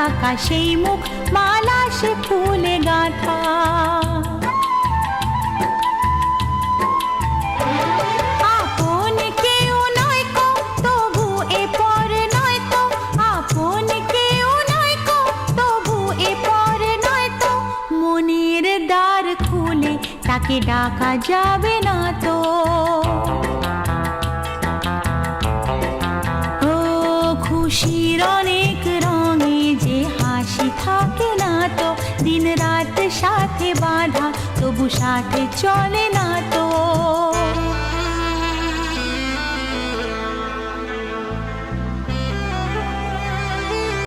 ঢাকা সেই মুখ, মালা সে ফুলে গাঁথা। আপন কেউ নয় কো তবু এ পর নয় তো, আপন কেউ নয় কো তবু এ পর নয় তো, মনের দ্বার খুলে তাকে ডাকা যাবে না তো। খুশির অনেক রঙে যে হাসি থাকে না তো, দিন রাত সাথে বাঁধা তবু সাথে চলে না তো।